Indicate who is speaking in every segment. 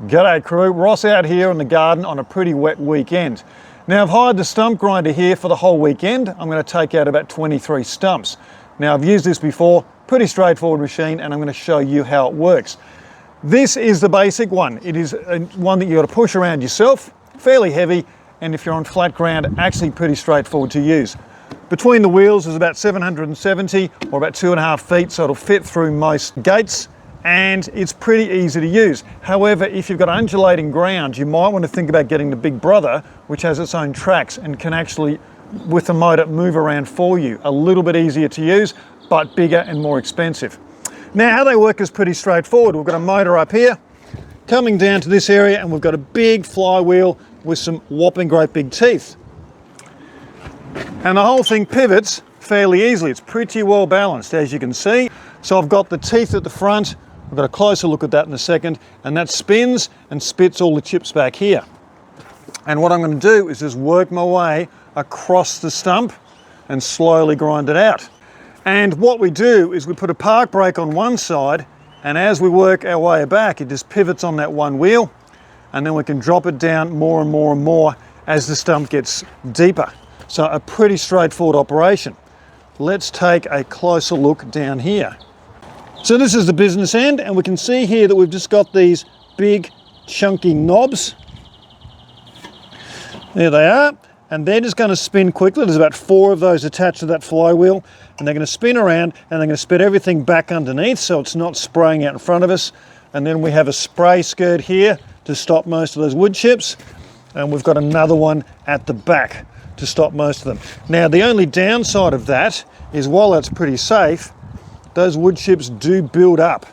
Speaker 1: G'day crew, Ross out here in the garden on a pretty wet weekend. Now I've hired the stump grinder here for the whole weekend. I'm going to take out about 23 stumps. Now I've used this before, pretty straightforward machine, and I'm going to show you how it works. This is the basic one. It is one that you've got to push around yourself, fairly heavy, and if you're on flat ground, actually pretty straightforward to use. Between the wheels is about 770 or about 2.5 feet, so it'll fit through most gates. And it's pretty easy to use. However, if you've got undulating ground, you might want to think about getting the big brother, which has its own tracks and can actually, with the motor, move around for you. A little bit easier to use, but bigger and more expensive. Now, how they work is pretty straightforward. We've got a motor up here, coming down to this area, and we've got a big flywheel with some whopping great big teeth. And the whole thing pivots fairly easily. It's pretty well balanced, as you can see. So I've got the teeth at the front. We've got a closer look at that in a second, and that spins and spits all the chips back here. And what I'm going to do is just work my way across the stump and slowly grind it out. And what we do is we put a park brake on one side, and as we work our way back, it just pivots on that one wheel, and then we can drop it down more and more and more as the stump gets deeper. So a pretty straightforward operation. Let's take a closer look down here. So this is the business end, and we can see here that we've just got these big chunky knobs. There they are, and they're just going to spin quickly. There's about 4 of those attached to that flywheel, and they're going to spin around and they're going to spit everything back underneath so it's not spraying out in front of us. And then we have a spray skirt here to stop most of those wood chips, and we've got another one at the back to stop most of them. Now the only downside of that is, while that's pretty safe, those wood chips do build up.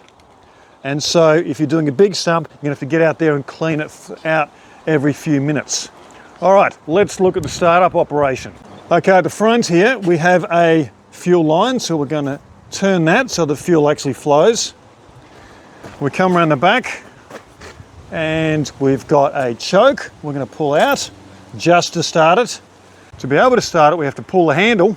Speaker 1: And so if you're doing a big stump, you're gonna have to get out there and clean it out every few minutes. All right, let's look at the startup operation. Okay, at the front here, we have a fuel line, so we're gonna turn that so the fuel actually flows. We come around the back and we've got a choke we're gonna pull out just to start it. To be able to start it, we have to pull the handle,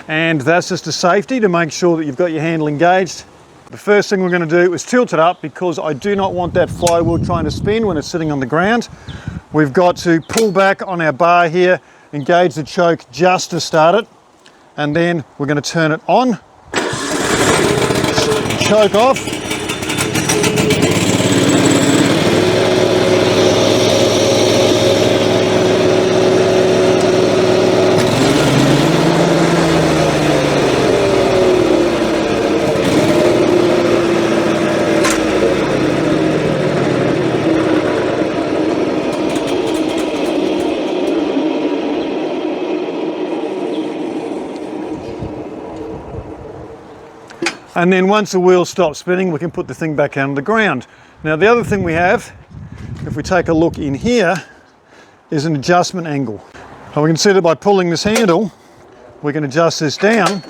Speaker 1: and that's just a safety to make sure that you've got your handle engaged. The first thing we're going to do is tilt it up, because I do not want that flywheel trying to spin when it's sitting on the ground. We've got to pull back on our bar here, engage the choke just to start it, and then we're going to turn it on, choke off. And then once the wheel stops spinning, we can put the thing back out on the ground. Now the other thing we have, if we take a look in here, is an adjustment angle. And we can see that by pulling this handle, we can adjust this down,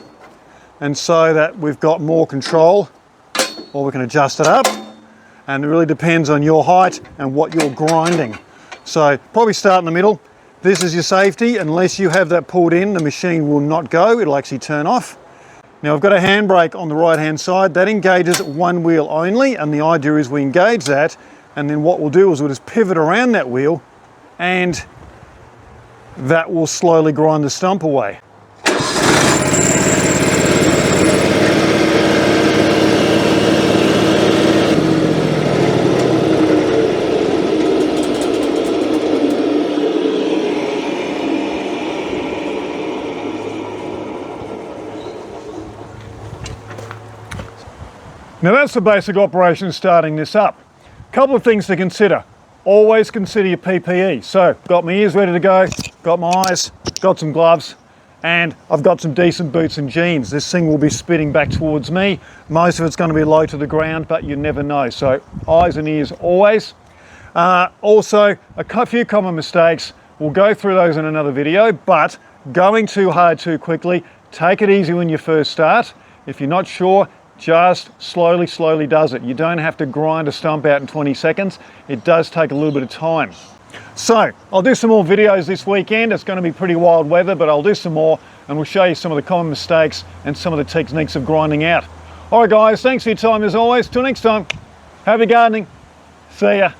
Speaker 1: and so that we've got more control, or we can adjust it up. And it really depends on your height and what you're grinding. So probably start in the middle. This is your safety. Unless you have that pulled in, the machine will not go. It'll actually turn off. Now I've got a handbrake on the right hand side that engages one wheel only, and the idea is we engage that, and then what we'll do is we'll just pivot around that wheel, and that will slowly grind the stump away. Now that's the basic operation starting this up. Couple of things to consider. Always consider your PPE. So, got my ears ready to go, got my eyes, got some gloves, and I've got some decent boots and jeans. This thing will be spitting back towards me. Most of it's going to be low to the ground, but you never know. So, eyes and ears always. Also, a few common mistakes. We'll go through those in another video, but going too hard too quickly, take it easy when you first start. If you're not sure, just slowly does it. You don't have to grind a stump out in 20 seconds. It does take a little bit of time. So I'll do some more videos this weekend. It's going to be pretty wild weather, but I'll do some more, and we'll show you some of the common mistakes and some of the techniques of grinding out. All right guys, thanks for your time as always. Till next time, happy gardening. See ya.